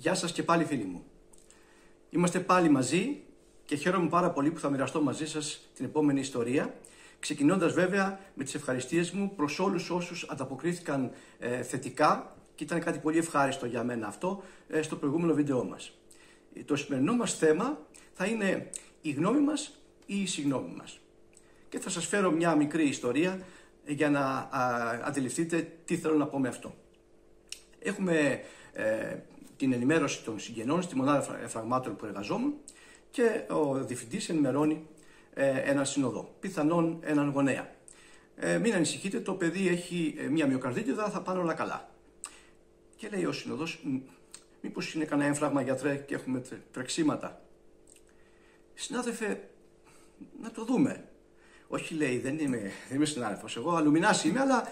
Γεια σας και πάλι φίλοι μου. Είμαστε πάλι μαζί και χαίρομαι πάρα πολύ που θα μοιραστώ μαζί σας την επόμενη ιστορία, ξεκινώντας βέβαια με τις ευχαριστίες μου προς όλους όσους ανταποκρίθηκαν θετικά και ήταν κάτι πολύ ευχάριστο για μένα αυτό στο προηγούμενο βίντεό μας. Το σημερινό μας θέμα θα είναι η γνώμη μας ή η συγγνώμη μας. Και θα σας φέρω μια μικρή ιστορία για να αντιληφθείτε τι θέλω να πω με αυτό. Έχουμε την ενημέρωση των συγγενών στη μονάδα εφραγμάτων που εργαζόμουν και ο διευθυντής ενημερώνει έναν συνοδό, πιθανόν έναν γονέα. Μην ανησυχείτε, το παιδί έχει μια μυοκαρδίτιδα, θα πάνε όλα καλά. Και λέει ο συνοδός, μήπως είναι κανένα έμφραγμα γιατρέ και έχουμε τρεξίματα? Συνάδελφε, να το δούμε. Όχι, λέει, δεν είμαι συνάδελφος, εγώ αλουμινάς είμαι, αλλά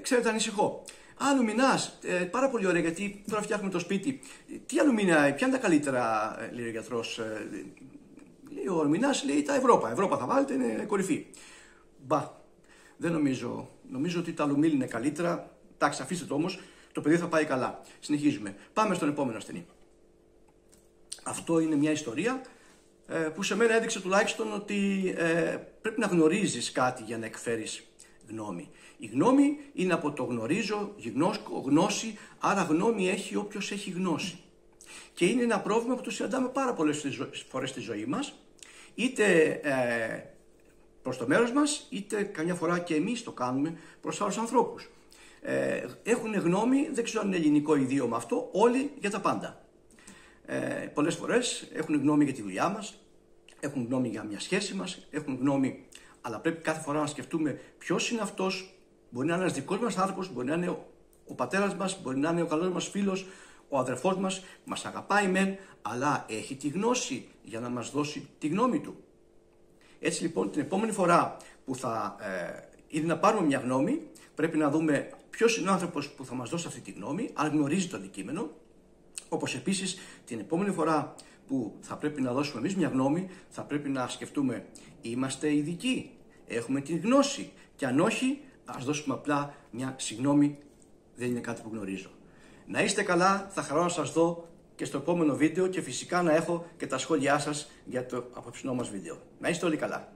ξέρετε, ανησυχώ. Αλουμινάς, πάρα πολύ ωραία, γιατί τώρα φτιάχνουμε το σπίτι. Τι αλουμίνια, ποια είναι τα καλύτερα, λέει ο γιατρός? Λέει ο αλουμινάς, λέει τα Ευρώπα θα βάλετε, είναι κορυφή. Μπα, δεν νομίζω. Νομίζω ότι τα αλουμίλια είναι καλύτερα. Εντάξει, αφήστε το όμως, το παιδί θα πάει καλά. Συνεχίζουμε. Πάμε στον επόμενο ασθενή. Αυτό είναι μια ιστορία που σε μένα έδειξε τουλάχιστον ότι πρέπει να γνωρίζεις κάτι για να εκφέρεις γνώμη. Η γνώμη είναι από το γνωρίζω, γινώσκω, γνώση, άρα γνώμη έχει όποιος έχει γνώση. Και είναι ένα πρόβλημα που το συναντάμε πάρα πολλές φορές στη ζωή μας, είτε προς το μέρος μας, είτε καμιά φορά και εμείς το κάνουμε προς άλλους ανθρώπους. Έχουν γνώμη, δεν ξέρω αν είναι ελληνικό ιδίωμα αυτό, όλοι για τα πάντα. Πολλές φορές έχουν γνώμη για τη δουλειά μας, έχουν γνώμη για μια σχέση μας, έχουν γνώμη, αλλά πρέπει κάθε φορά να σκεφτούμε ποιος είναι αυτός. Μπορεί να είναι ένας δικός μας άνθρωπος, μπορεί να είναι ο πατέρας μας, μπορεί να είναι ο καλός μας φίλος, ο αδερφός μας, μας αγαπάει μεν, αλλά έχει τη γνώση για να μας δώσει τη γνώμη του. Έτσι λοιπόν, την επόμενη φορά που θα είναι να πάρουμε μια γνώμη, πρέπει να δούμε ποιος είναι ο άνθρωπος που θα μας δώσει αυτή τη γνώμη, αν γνωρίζει το αντικείμενο. Όπως επίσης, την επόμενη φορά που θα πρέπει να δώσουμε εμείς μια γνώμη, θα πρέπει να σκεφτούμε, είμαστε ειδικοί, έχουμε τη γνώση, και αν όχι, ας δώσουμε απλά μια συγγνώμη, δεν είναι κάτι που γνωρίζω. Να είστε καλά, θα χαρώ να σας δω και στο επόμενο βίντεο και φυσικά να έχω και τα σχόλιά σας για το απόψινό μας βίντεο. Να είστε όλοι καλά.